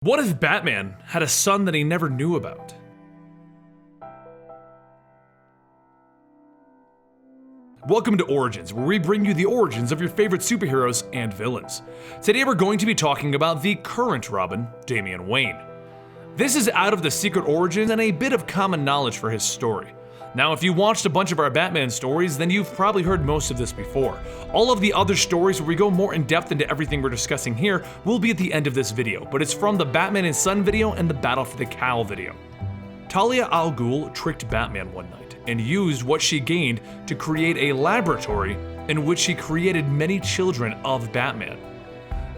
What if Batman had a son that he never knew about? Welcome to Origins, where we bring you the origins of your favorite superheroes and villains. Today we're going to be talking about the current Robin, Damian Wayne. This is out of the secret origins and a bit of common knowledge for his story. Now, if you watched a bunch of our Batman stories, then you've probably heard most of this before. All of the other stories where we go more in depth into everything we're discussing here will be at the end of this video, but it's from the Batman and Son video and the Battle for the Cowl video. Talia al Ghul tricked Batman one night and used what she gained to create a laboratory in which she created many children of Batman.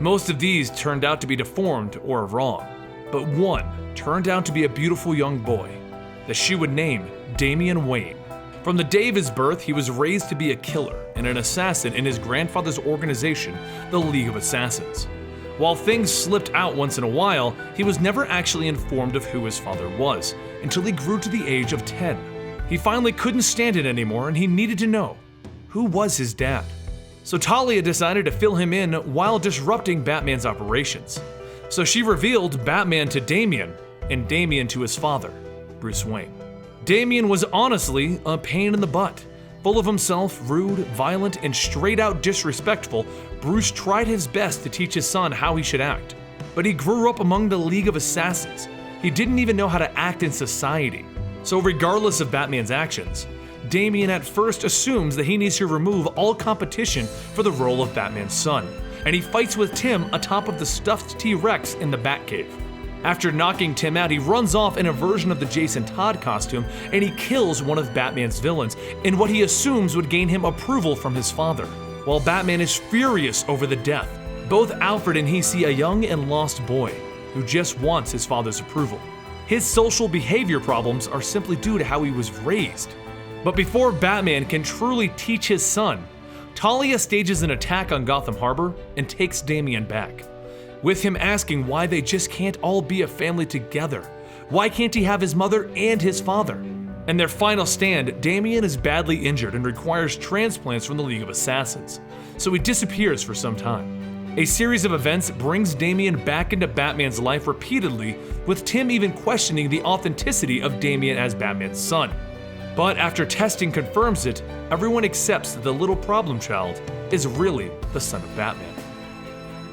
Most of these turned out to be deformed or wrong, but one turned out to be a beautiful young boy that she would name Damian Wayne. From the day of his birth, he was raised to be a killer and an assassin in his grandfather's organization, the League of Assassins. While things slipped out once in a while, he was never actually informed of who his father was until he grew to the age of 10. He finally couldn't stand it anymore and he needed to know, who was his dad? So Talia decided to fill him in while disrupting Batman's operations. So she revealed Batman to Damian and Damian to his father, Bruce Wayne. Damian was honestly a pain in the butt. Full of himself, rude, violent, and straight out disrespectful, Bruce tried his best to teach his son how he should act. But he grew up among the League of Assassins. He didn't even know how to act in society. So regardless of Batman's actions, Damian at first assumes that he needs to remove all competition for the role of Batman's son, and he fights with Tim atop of the stuffed T-Rex in the Batcave. After knocking Tim out, he runs off in a version of the Jason Todd costume and he kills one of Batman's villains in what he assumes would gain him approval from his father. While Batman is furious over the death, both Alfred and he see a young and lost boy who just wants his father's approval. His social behavior problems are simply due to how he was raised. But before Batman can truly teach his son, Talia stages an attack on Gotham Harbor and takes Damian back, with him asking why they just can't all be a family together. Why can't he have his mother and his father? In their final stand, Damian is badly injured and requires transplants from the League of Assassins, so he disappears for some time. A series of events brings Damian back into Batman's life repeatedly, with Tim even questioning the authenticity of Damian as Batman's son. But after testing confirms it, everyone accepts that the little problem child is really the son of Batman.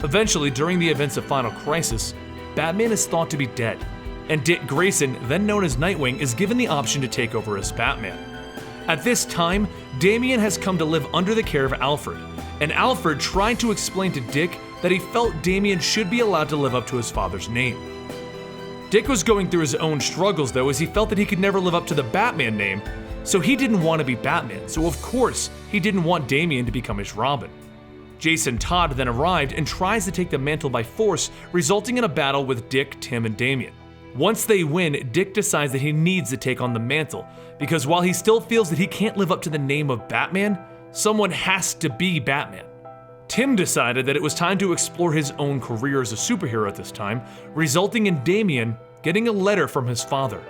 Eventually, during the events of Final Crisis, Batman is thought to be dead, and Dick Grayson, then known as Nightwing, is given the option to take over as Batman. At this time, Damian has come to live under the care of Alfred, and Alfred tried to explain to Dick that he felt Damian should be allowed to live up to his father's name. Dick was going through his own struggles though, as he felt that he could never live up to the Batman name, so he didn't want to be Batman, so of course he didn't want Damian to become his Robin. Jason Todd then arrived and tries to take the mantle by force, resulting in a battle with Dick, Tim, and Damian. Once they win, Dick decides that he needs to take on the mantle, because while he still feels that he can't live up to the name of Batman, someone has to be Batman. Tim decided that it was time to explore his own career as a superhero at this time, resulting in Damian getting a letter from his father.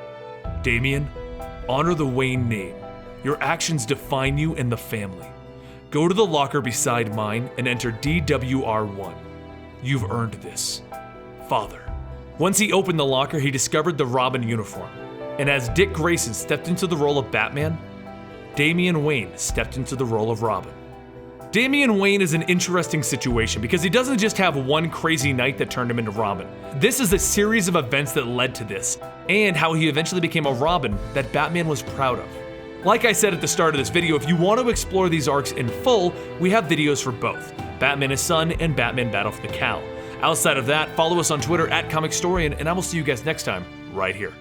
Damian, honor the Wayne name. Your actions define you and the family. Go to the locker beside mine and enter DWR1. You've earned this. Father. Once he opened the locker, he discovered the Robin uniform. And as Dick Grayson stepped into the role of Batman, Damian Wayne stepped into the role of Robin. Damian Wayne is an interesting situation because he doesn't just have one crazy night that turned him into Robin. This is a series of events that led to this, and how he eventually became a Robin that Batman was proud of. Like I said at the start of this video, if you want to explore these arcs in full, we have videos for both, Batman and Son and Batman Battle for the Cowl. Outside of that, follow us on Twitter at Comicstorian, and I will see you guys next time, right here.